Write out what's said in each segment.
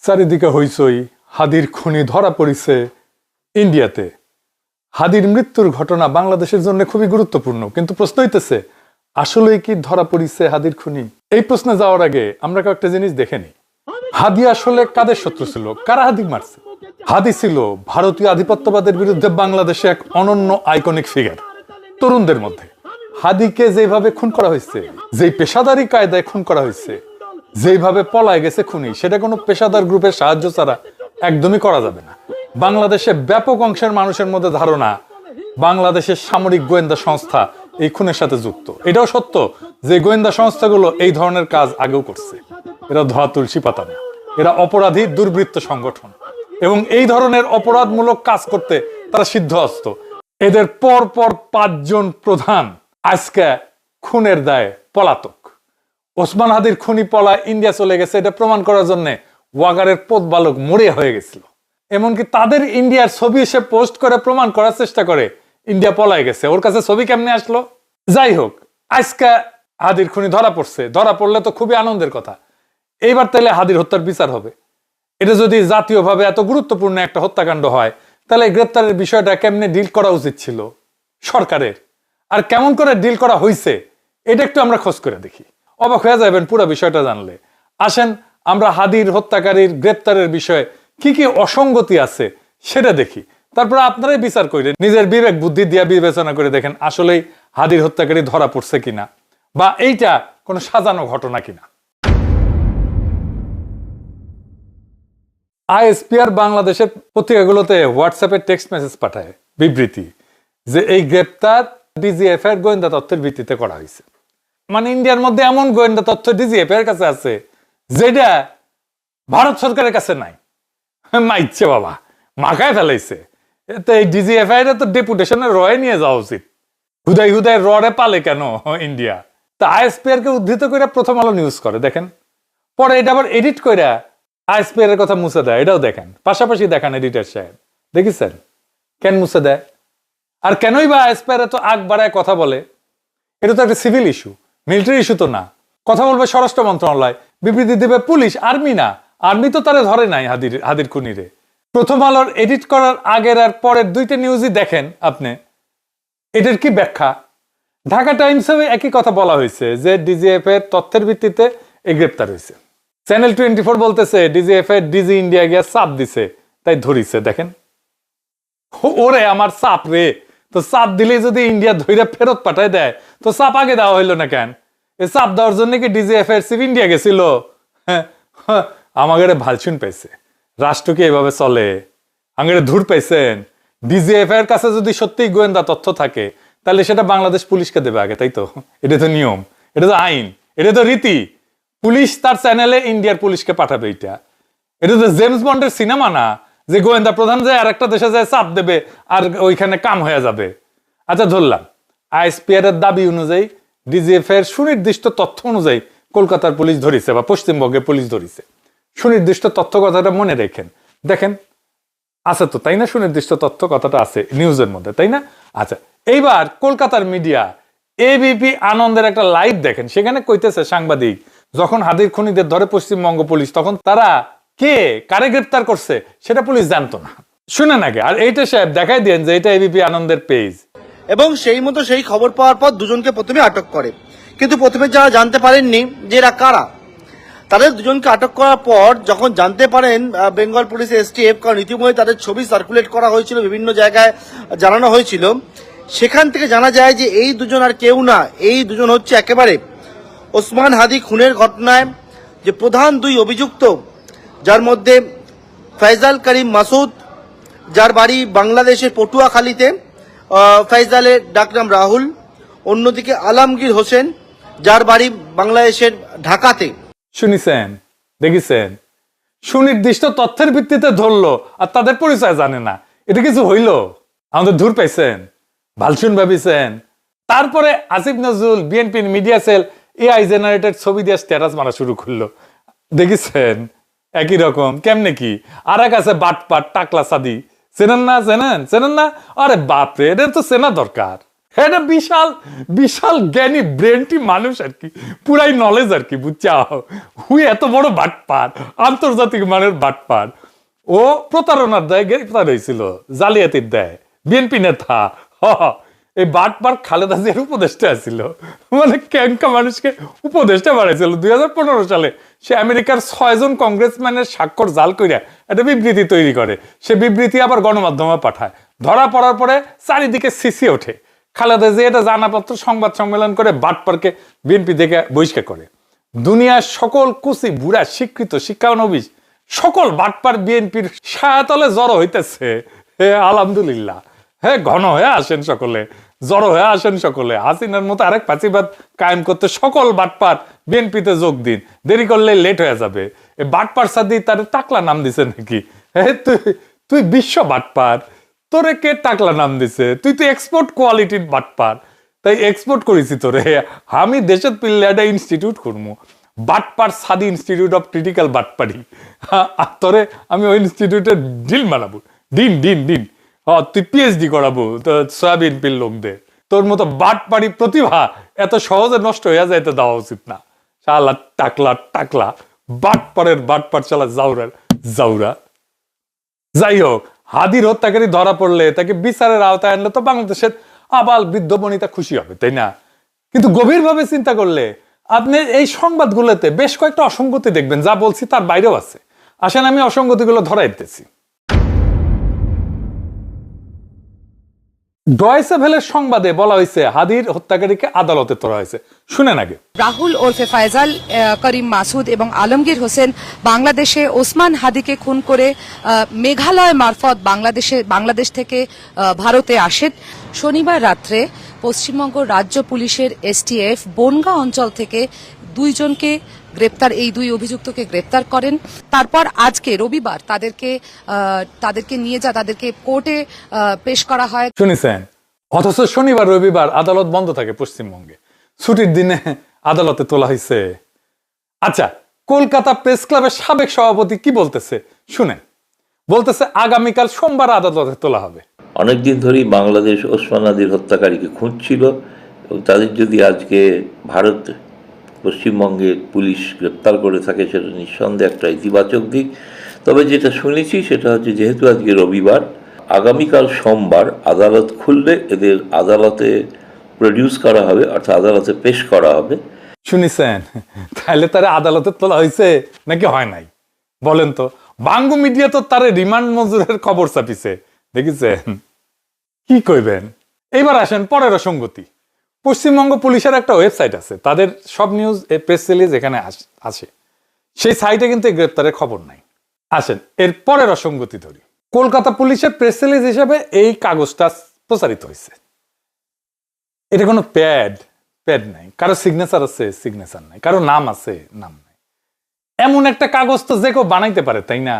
চারিদিকে হইচই, হাদির খুনি ধরা পড়িছে ইন্ডিয়াতে। হাদির মৃত্যুর ঘটনা বাংলাদেশের জন্য খুবই গুরুত্বপূর্ণ, কিন্তু প্রশ্ন হইতেছে আসলেই কি ধরা পড়িছে হাদির খুনি? এই প্রশ্নে যাওয়ার আগে আমরা কয়েকটা জিনিস দেখে নিই। হাদি আসলে কাদের শত্রু ছিল? কারা হাদি মারছে? হাদি ছিল ভারতীয় আধিপত্যবাদের বিরুদ্ধে বাংলাদেশে এক অনন্য আইকনিক ফিগার। তরুণদের মধ্যে হাদিকে যেভাবে খুন করা হয়েছে, যেই পেশাদারি কায়দায় খুন করা হয়েছে, যেভাবে পলায় গেছে খুনি, সেটা কোনো পেশাদার গ্রুপের সাহায্য ছাড়া একদমই করা যাবে না। বাংলাদেশে ব্যাপক অংশের মানুষের মধ্যে ধারণা বাংলাদেশের সামরিক গোয়েন্দা সংস্থা এই খুনের সাথে যুক্ত। এটাও সত্য যে গোয়েন্দা সংস্থাগুলো এই ধরনের কাজ আগেও করছে। এরা ধোয়া তুলসী পাতা না, এরা অপরাধী দুর্বৃত্ত সংগঠন, এবং এই ধরনের অপরাধমূলক কাজ করতে তারা সিদ্ধহস্ত। এদের পর পর 5 জন প্রধান আজকে খুনের দায়ে পলাতক। ওসমান হাদির খুনি পলায় ইন্ডিয়া চলে গেছে, এটা প্রমাণ করার জন্য ওয়াগারের পোত বালক মরে হয়ে গেছিল। এমনকি তাদের ইন্ডিয়ার ছবি সে পোস্ট করে প্রমাণ করার চেষ্টা করে ইন্ডিয়া পলায় গেছে। ওর কাছে ছবি কেমনে আসলো? যাই হোক, আজকে হাদির খুনি ধরা পড়ছে। ধরা পড়লে তো খুবই আনন্দের কথা। এইবার তাহলে হাদির হত্যার বিচার হবে। এটা যদি জাতীয়ভাবে এত গুরুত্বপূর্ণ একটা হত্যাকাণ্ড হয়, তাহলে গ্রেপ্তারের বিষয়টা কেমনে ডিল করা উচিত ছিল সরকারের, আর কেমন করে ডিল করা হয়েছে, এটা একটু আমরা খোঁজ করে দেখি। অবাক হয়ে যাবেন পুরো বিষয়টা জানলে। আসেন আমরা হাদির হত্যাকারীর গ্রেপ্তারের বিষয়ে কি কি অসঙ্গতি আছে সেটা দেখি, তারপর আপনারাই বিচার করে নিজের বিবেক বুদ্ধি দিয়ে বিবেচনা করে দেখেন আসলেই হাদির হত্যাকারী ধরা পড়ছে কিনা, বা এইটা কোনো সাজানো ঘটনা কিনা। আইএসপিআর বাংলাদেশের পত্রিকাগুলোতে হোয়াটসঅ্যাপে টেক্সট মেসেজ পাঠায় বিবৃতি যে এই গ্রেপ্তার ডিজিএফ এর গোয়েন্দা তথ্যের ভিত্তিতে করা হয়েছে। মানে ইন্ডিয়ার মধ্যে এমন গোয়েন্দা তথ্য ডিজিএফ এর কাছে আছে যেটা ভারত সরকারের কাছে নাই। মাইচ্ছে বাবা, মাখায় ফেলাইছে। তো এই ডিজিএফ এর তো ডেপুটেশনের রয়ে নিয়ে যাওয়া উচিত। হুদাই হুদাই রডে পালে কেন ইন্ডিয়া? তা আইএসপিআর কে উদ্ধৃত করে প্রথম আলো নিউজ করে, দেখেন। পরে এটা আবার এডিট করে আইএসপিআর এর কথা মুছে দেয়, এটাও দেখেন। পাশাপাশি দেখান এডিটর সাহেব, দেখেছেন কেন মুছে দেয়? আর কেনই বা আইএসপিআর এত আগ বাড়ায় কথা বলে? এটা তো একটা সিভিল ইস্যু, মিলিটারি ইস্যু তো না। কথা বলবে স্বরাষ্ট্র মন্ত্রণালয়, বিবৃতি দেবে পুলিশ, আর্মি না। আর্মি তো তারা ধরে নাই হাদির খুনিরে। প্রথম আলোর এডিট করার আগের আর পরের দুইটা নিউজই দেখেন আপনি। এটার কি ব্যাখ্যা? ঢাকা টাইমসে একই কথা বলা হয়েছে যে ডিজিএফ এর তথ্যের ভিত্তিতে এই গ্রেপ্তার হয়েছে। চ্যানেল 24 বলতেছে ডিজিএফ এর ডিজি ইন্ডিয়া গিয়া চাপ দিছে, তাই ধরিছে। দেখেন, ওরে আমার চাপ রে। তো চাপ দিলেই যদি ইন্ডিয়া ধইরা ফেরত পাঠায় দেয়, তো চাপ আগে দেওয়া হইলো না কেন? এই চাপ দেওয়ার জন্য কি ডিজিএফ এর চিফ ইন্ডিয়া গেছিল? আমাদের ভালছুন পাইছে। রাষ্ট্র কি এভাবে চলে? আমাদের ধুর পাইছেন। ডিজিএফ এর কাছে যদি সত্যিই গোয়েন্দা তথ্য থাকে, তাহলে সেটা বাংলাদেশ পুলিশকে দেবে আগে, তাই তো? এটা তো নিয়ম, এটা তো আইন, এটা তো রীতি। পুলিশ তার চ্যানেলে ইন্ডিয়ার পুলিশকে পাঠাবে। এটা তো জেমস বন্ডের সিনেমা না যে গোয়েন্দা প্রধান যায় আর একটা দেশে যায় চাপ দেবে আর ওইখানে কাম হয়ে যাবে। আচ্ছা ধরলাম আইএসপিআর এর দাবি অনুযায়ী ডিজিএফ এর সুনির্দিষ্ট তথ্য অনুযায়ী কলকাতার পুলিশ ধরিছে বা পশ্চিমবঙ্গের পুলিশ ধরিছে। সুনির্দিষ্ট তথ্য কথাটা মনে রেখেন, দেখেন আছে তো, তাই না? সুনির্দিষ্ট তথ্য কথাটা আছে নিউজের মধ্যে, তাই না? আচ্ছা, এইবার কলকাতার মিডিয়া এবিপি আনন্দের একটা লাইভ দেখেন। সেখানে কইতেছে সাংবাদিক যখন হাদির খুনিদের ধরে পশ্চিমবঙ্গ পুলিশ, তখন তারা কে কারে গ্রেপ্তার করছে সেটা পুলিশ জানতো না। শুনে নাকি? আর এইটা সাহেব দেখাই দেন যে এটা এবিপি আনন্দের পেজ। এবং সেই মতো সেই খবর পাওয়ার পর দুজনকে প্রথমে আটক করে, কিন্তু প্রথমে যারা জানতে পারেননি যে এরা কারা, তাদের দুজনকে আটক করার পর যখন জানতে পারেন বেঙ্গল পুলিশ এসটিএফ, কারণ ইতিমধ্যে তাদের ছবি সার্কুলেট করা হয়েছিল, বিভিন্ন জায়গায় জানানো হয়েছিল, সেখান থেকে জানা যায় যে এই দুজন আর কেউ না, এই দুজন হচ্ছে একেবারে ওসমান হাদি খুনের ঘটনায় যে প্রধান 2 অভিযুক্ত, যার মধ্যে ফয়জাল করিম মাসুদ, যার বাড়ি বাংলাদেশের পটুয়াখালীতে, ফয়জালের ডাকনাম রাহুল, অন্যদিকে আলমগীর হোসেন, যার বাড়ি বাংলাদেশের ঢাকাতে। শুনিছেন, দেখেছেন? সুনির্দিষ্ট তথ্যের ভিত্তিতে ধরলো আর তাদের পরিচয় জানে না। এটা কিছু হইল? আমাদের ধূর পাইছেন, ভালসুন ভাবিছেন। তারপরে আসিফ নজরুল বিএনপির মিডিয়া সেল এআই জেনারেটেড ছবি দিয়ে স্ট্যাটাস মারা শুরু করলো, দেখেছেন? একই রকম কেমনে কি? আর এক আছে বাটপাট টাকলা সাদি, চেনেন না? চেনেন না? আরে বাপরে, এদের তো চেনা দরকার। এটা বিশাল বিশাল জ্ঞানী ব্রেনটি মানুষ আর কি, পুরাই নলেজ আর কি, বুঝছাও। হুই এত বড় বাটপার, আন্তর্জাতিক মানের বাটপার। ও প্রতারণার দায়ে গ্রেফতার হয়েছিল, জালিয়াতির দায়ে, বিএনপি নেতা। এই বাটপার খালেদা জিয়ার উপদেষ্টা ছিল, মানে ক্যাঙ্কা মানুষকে উপদেষ্টা বাড়াইছিল 2015 সালে। সে আমেরিকার 6 জন কংগ্রেসম্যানের স্বাক্ষর জাল কইরা একটা বিবৃতি তৈরি করে, সে বিবৃতি আবার গণমাধ্যমে পাঠায়। ধরা পড়ার পরে চারিদিকে সিসি ওঠে। খালেদা জিয়া এটা জানাপত্র সংবাদ সম্মেলন করে বাটপারকে বিএনপি থেকে বহিষ্কার করে। দুনিয়ার সকল কুচি বুড়া শিক্ষিত শিক্ষানবিশ সকল বাটপার বিএনপির ছায়াতলে জড়ো হইতেছে। হে আলহামদুলিল্লাহ, হ্যাঁ ঘন হয়ে আসেন সকলে, জড়ো হয়ে আসেন সকলে। হাসিনার মতো আরেক ফাঁসিবাদ কায়েম করতে সকল বাটপার বিএনপিতে যোগ দিন, দেরি করলে লেট হয়ে যাবে। এই বাটপার সাদি তার টাকলা নাম দিছে নাকি? তুই তুই বিশ্ব বাটপার, তোরে কে টাকলা নাম দিছে? তুই তো এক্সপোর্ট কোয়ালিটির বাটপার, তাই এক্সপোর্ট করেছি তোরে। আমি দেশের পিল্লে একটা ইনস্টিটিউট করবো, বাটপার সাদি ইনস্টিটিউট অফ ক্রিটিক্যাল বাটপারি। আর তোরে আমি ওই ইনস্টিটিউটের ডিল বানাবো, ডিন ডিন ডিন। তুই পিএইচডি করাবো সয়াবিন পিল লোকদের। তোর মতো বাটপারি প্রতিভা এত সহজে নষ্ট হয়ে যাইতে দেওয়া উচিত না। শালা টাকলা টাকলা বাটপারের বাটপার, চালা জাউরার জাউরা। যাই হোক, হাদির হত্যাকারী ধরা পড়লে তাকে বিচারের আওতায় আনলে তো বাংলাদেশের আবাল বৃদ্ধ বনিতা খুশি হবে, তাই না? কিন্তু গভীরভাবে চিন্তা করলে আপনি এই সংবাদগুলোতে বেশ কয়েকটা অসঙ্গতি দেখবেন, যা বলছি তার বাইরেও আছে। আসেন আমি অসঙ্গতিগুলো ধরাই দিতেছি। ডয়েচে ভেলের সংবাদে বলা হয়েছে হাদির হত্যাকারীকে আদালতে তোলা হয়েছে। শুনেন আগে। রাহুল ওরফে ফায়জাল, করিম মাসুদ এবং আলমগীর হোসেন বাংলাদেশে ওসমান হাদিকে খুন করে মেঘালয় মারফত বাংলাদেশ থেকে ভারতে আসেন। শনিবার রাত্রে পশ্চিমবঙ্গ রাজ্য পুলিশের এসটিএফ বনগাঁ অঞ্চল থেকে এই দুই অভিযুক্তকে গ্রেপ্তার করেন। তারপর আজকে রবিবার তাদেরকে কোর্টে পেশ করা হয়। শুনেছেন? অথচ শনিবার রবিবার আদালত বন্ধ থাকে পশ্চিমবঙ্গে, ছুটির দিনে আদালতে তোলা হয়েছে। আচ্ছা, কলকাতা প্রেস ক্লাবের সাবেক সভাপতি কি বলতেছে শুনেন। বলতেছে আগামীকাল সোমবার আদালতে তোলা হবে। অনেকদিন ধরেই বাংলাদেশ ওসমান হাদির হত্যাকারীকে খুঁজছিল এবং তাদের যদি আজকে ভারত পশ্চিমবঙ্গের পুলিশ গ্রেপ্তার করে থাকে সেটা নিঃসন্দেহে একটা ইতিবাচক দিক। তবে যেটা শুনেছি সেটা হচ্ছে, যেহেতু আজকে রবিবার, আগামীকাল সোমবার আদালত খুললে এদের আদালতে প্রডিউস করা হবে, অর্থাৎ আদালতে পেশ করা হবে। শুনেছেন? তাহলে তারা আদালতে তোলা হয়েছে নাকি হয় নাই বলেন তো? বাংলা মিডিয়া তো তারে রিমান্ড মঞ্জুরের খবর ছাপিছে, দেখেছেন? কি কইবেন? এইবার আসেন পরের অসঙ্গতি। পশ্চিমবঙ্গ পুলিশের একটা ওয়েবসাইট আছে, তাদের সব নিউজ প্রেস রিলিজ এখানে আসে। সেই সাইটে কিন্তু এই গ্রেপ্তারের খবর নাই। আসেন এর পরের অসঙ্গতি ধরি। কলকাতা পুলিশের প্রেস রিলিজ হিসেবে এই কাগজটা প্রচারিত হয়েছে। এটা কোনো প্যাড নাই, কারো সিগনেচার আছে, সিগনেচার নাই, কারো নাম আছে, নাম নাই। এমন একটা কাগজ তো যে কেউ বানাইতে পারে, তাই না?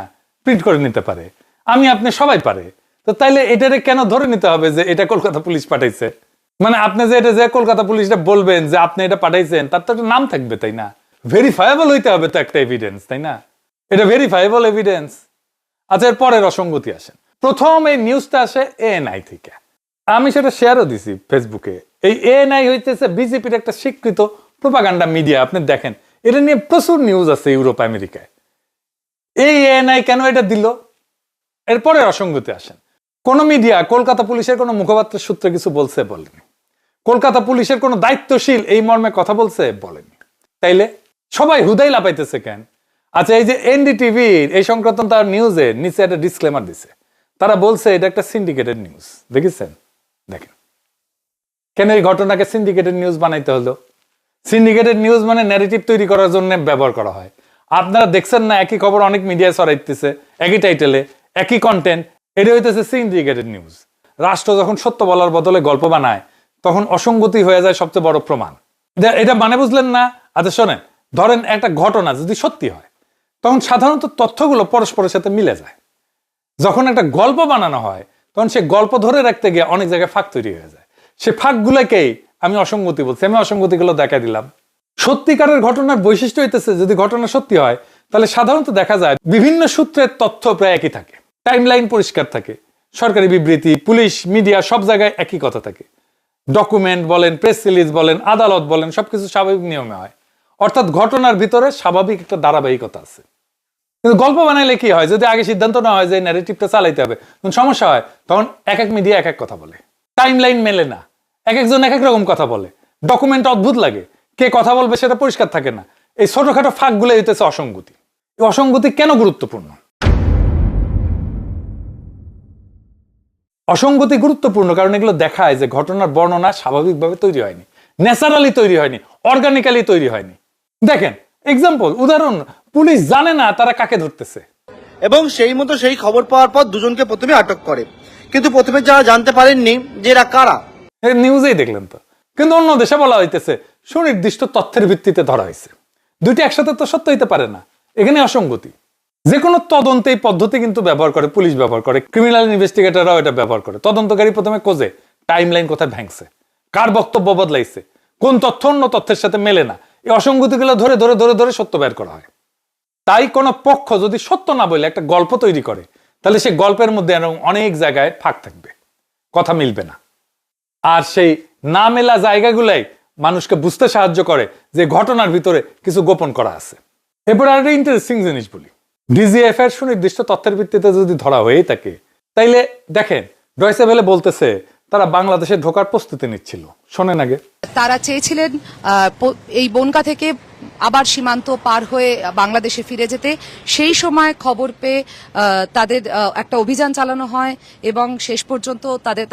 প্রিন্ট করে নিতে পারে, আমি আপনি সবাই পারে। তো তাইলে এটারে কেন ধরে নিতে হবে যে এটা কলকাতা পুলিশ পাঠাইছে? মানে আপনি যে এটা যে কলকাতা পুলিশটা বলবেন যে আপনি এটা পাঠাইছেন, তার তো একটা নাম থাকবে, তাই না? ভেরিফায়েবল হইতে হবে তো একটা এভিডেন্স, তাই না? এটা ভেরিফায়েবল এভিডেন্স। আচ্ছা, এর পরের অসঙ্গতি আসেন। প্রথম এই নিউজটা আসে এএনআই থেকে, আমি সেটা শেয়ারও দিছি ফেসবুকে। এই এএনআই হইতেছে বিজেপির একটা স্বীকৃত প্রোপাগান্ডা মিডিয়া। আপনি দেখেন, এটা নিয়ে প্রচুর নিউজ আছে ইউরোপ আমেরিকায়। এই এএনআই কেন এটা দিল? এরপরে অসঙ্গতি আসেন। কোন মিডিয়া কলকাতা পুলিশের কোন মুখপাত্রের সূত্রে কিছু বলছে? বলেনি। কলকাতা পুলিশের কোন দায়িত্বশীল এই মর্মে কথা বলছে? বলেনি। তাইলে সবাই হুদাই লাপাইতেছে কেন? আচ্ছা, এই যে এনডিটিভির এই সংক্রান্ত তার নিউজে নিচে একটা ডিসক্লেমার দিছে। তারা বলছে এটা একটা সিন্ডিকেটেড নিউজ। দেখেছেন? দেখেন কেন এই ঘটনাকে সিন্ডিকেটেড নিউজ বানাইতে হলো। সিন্ডিকেটেড নিউজ মানে ন্যারেটিভ তৈরি করার জন্য ব্যবহার করা হয়। আপনারা দেখছেন না, একই খবর অনেক মিডিয়ায় ছড়াইতেছে, একই টাইটেলে, একই কন্টেন্ট। এটা হইতেছে সিন্ডিকেটেড নিউজ। রাষ্ট্র যখন সত্য বলার বদলে গল্প বানায়, তখন অসঙ্গতি হয়ে যায় সবচেয়ে বড় প্রমাণ। এটা মানে বুঝলেন না? আচ্ছা শোনেন, ধরেন একটা ঘটনা যদি সত্যি হয়, তখন সাধারণত তথ্যগুলো পরস্পরের সাথে মিলে যায়। যখন একটা গল্প বানানো হয়, তখন সে গল্প ধরে রাখতে গিয়ে অনেক জায়গায় ফাঁক তৈরি হয়ে যায়। সে ফাঁকগুলোকেই আমি অসঙ্গতি বলছি। আমি অসঙ্গতিগুলো দেখা দিলাম। সত্যিকারের ঘটনার বৈশিষ্ট্য হইতেছে, যদি ঘটনা সত্যি হয়, তাহলে সাধারণত দেখা যায় বিভিন্ন সূত্রের তথ্য প্রায় একই থাকে, টাইমলাইন পরিষ্কার থাকে, সরকারি বিবৃতি, পুলিশ, মিডিয়া সব জায়গায় একই কথা থাকে। ডকুমেন্ট বলেন, প্রেস রিলিজ বলেন, আদালত বলেন, সবকিছু স্বাভাবিক নিয়মে হয়। অর্থাৎ ঘটনার ভিতরে স্বাভাবিক একটা ধারাবাহিকতা আছে। কিন্তু গল্প বানাইলে কি হয়, যদি আগে সিদ্ধান্ত না হয় যে ন্যারেটিভটা চালাইতে হবে, তখন সমস্যা হয়। তখন এক এক মিডিয়া এক এক কথা বলে, টাইম লাইন মেলে না, এক একজন এক এক রকম কথা বলে, ডকুমেন্ট অদ্ভুত লাগে, কে কথা বলবে সেটা পরিষ্কার থাকে না। এই ছোটখাটো ফাঁকগুলো হইতেছে অসঙ্গতি। এই অসঙ্গতি কেন গুরুত্বপূর্ণ? অসঙ্গতি গুরুত্বপূর্ণ কারণ এগুলো দেখায় যে ঘটনার বর্ণনা স্বাভাবিকভাবে তৈরি হয়নি, ন্যাচারালি তৈরি হয়নি, অর্গানিক্যালি তৈরি হয়নি। দেখেন এক্সাম্পল, উদাহরণ, পুলিশ জানে না তারা কাকে ধরতেছে, এবং সেই মতো সেই খবর পাওয়ার পর দুজনকে প্রথমে আটক করে, কিন্তু প্রথমে যারা জানতে পারেননি যে এরা কারা। নিউজেই দেখলেন তো। কিন্তু অন্য দেশে বলা হইতেছে সুনির্দিষ্ট তথ্যের ভিত্তিতে ধরা হয়েছে। দুইটি একসাথে তো সত্য হইতে পারে না, এখানে অসঙ্গতি। যে কোনো তদন্তে এই পদ্ধতি কিন্তু ব্যবহার করে, পুলিশ ব্যবহার করে, ক্রিমিনাল ইনভেস্টিগেটররাও এটা ব্যবহার করে। তদন্তকারী প্রথমে খোঁজে টাইম লাইন কোথায় ভাঙছে, কার বক্তব্য বদলাইছে, কোন তথ্য অন্য তথ্যের সাথে মেলে না, এই অসঙ্গতিগুলো ধরে ধরে ধরে ধরে সত্য বের করা হয়। তাই কোনো পক্ষ যদি সত্য না বলে একটা গল্প তৈরি করে, তাহলে সেই গল্পের মধ্যে এরকম অনেক জায়গায় ফাঁক থাকবে, কথা মিলবে না। আর সেই না মেলা জায়গাগুলাই মানুষকে বুঝতে সাহায্য করে যে ঘটনার ভিতরে কিছু গোপন করা আছে। এরপর আর একটা ইন্টারেস্টিং জিনিস বলি, ডিজিএফ এর সুনির্দিষ্ট তথ্যের ভিত্তিতে যদি ধরা হয়েই থাকে, তাইলে দেখেন ডয়েচে ভেলে বলতেছে তারা বাংলাদেশে ঢোকার প্রস্তুতি নিচ্ছিল। শোনেন আগে। তারা চেয়েছিলেন এই বনগা থেকে আবার সীমান্ত পার হয়ে বাংলাদেশে ফিরে যেতে। সেই সময় খবর পেয়ে তাদের একটা অভিযান চালানো হয় এবং শেষ পর্যন্ত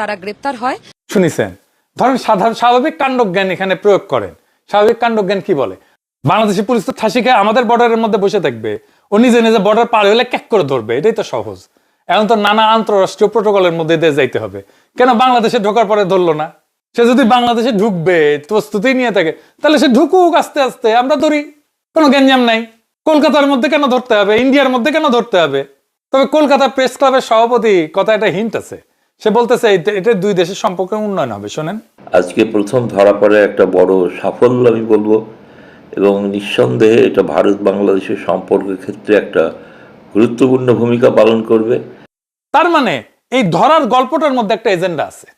তারা গ্রেপ্তার হয়। শুনিছেন, ধরেন সাধারণ স্বাভাবিক কাণ্ডজ্ঞান এখানে প্রয়োগ করেন। স্বাভাবিক কাণ্ডজ্ঞান কি বলে? বাংলাদেশি পুলিশ তো ঠাসি খেয়ে আমাদের বর্ডারের মধ্যে বসে থাকবে, ও নিজে নিজে বর্ডার পার হলে ক্যাক করে ধরবে, এটাই তো সহজ। এখন তো নানা আন্তঃরাষ্ট্রীয় প্রোটোকলের মধ্যে দিয়ে যাইতে হবে। কেন বাংলাদেশে ঢোকার পরে ধরলো না? সে যদি বাংলাদেশে ঢুকবে প্রস্তুতি নিয়ে থাকে, তাহলে সে ঢুকুক আস্তে আস্তে, আমরা ধরি, কোনো গ্যাঞ্জাম নাই। কলকাতার মধ্যে কেন ধরতে হবে, ইন্ডিয়ার মধ্যে কেন ধরতে হবে? তবে কলকাতা প্রেস ক্লাবের সভাপতি কথা একটা হিন্ট আছে, সে বলতেছে এটা দুই দেশের সম্পর্কে উন্নয়ন হবে। শোনেন। আজকে প্রথম ধরা পড়ে একটা বড় সাফল্য আমি বলবো, এবং নিঃসন্দেহে এটা ভারত বাংলাদেশের সম্পর্কের ক্ষেত্রে একটা গুরুত্বপূর্ণ ভূমিকা পালন করবে। তার মানে এই ধরার গল্পটার মধ্যে একটা এজেন্ডা আছে,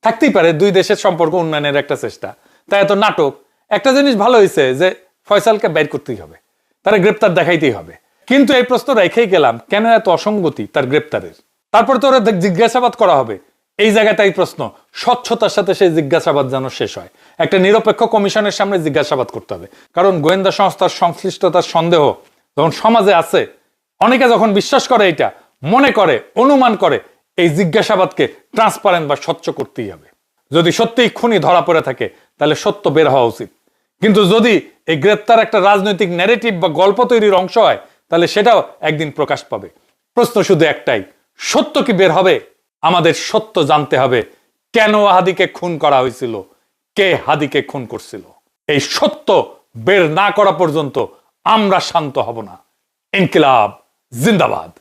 থাকতেই পারে দুই দেশের সম্পর্ক উন্নয়নের একটা চেষ্টা। তাই এত নাটক। একটা জিনিস ভালো হয়েছে যে ফয়সালকে বের করতেই হবে, তারা গ্রেপ্তার দেখাইতেই হবে। কিন্তু এই প্রশ্ন রেখেই গেলাম, কেন এত অসঙ্গতি তার গ্রেপ্তারের? তারপরে তো ওরা জিজ্ঞাসাবাদ করা হবে। এই জায়গাটাই প্রশ্ন, স্বচ্ছতার সাথে সেই জিজ্ঞাসাবাদ যেন শেষ হয়। একটা নিরপেক্ষ কমিশনের সামনে জিজ্ঞাসাবাদ করতে হবে, কারণ গোয়েন্দা সংস্থার সংশ্লিষ্টতার সন্দেহ যখন সমাজে আছে, অনেকে যখন বিশ্বাস করে, এটা মনে করে, অনুমান করে, এই জিজ্ঞাসাবাদকে ট্রান্সপারেন্ট বা স্বচ্ছ করতেই হবে। যদি সত্যিই খুনি ধরা পড়ে থাকে, তাহলে সত্য বের হওয়া উচিত। কিন্তু যদি এই গ্রেপ্তার একটা রাজনৈতিক ন্যারেটিভ বা গল্প তৈরির অংশ হয়, তাহলে সেটাও একদিন প্রকাশ পাবে। প্রশ্ন শুধু একটাই, সত্য কি বের হবে? আমাদের সত্য জানতে হবে, কেন হাদিকে খুন করা হয়েছিল, কে হাদিকে খুন করছিল। এই সত্য বের না করা পর্যন্ত আমরা শান্ত হব না। ইনকিলাব জিন্দাবাদ।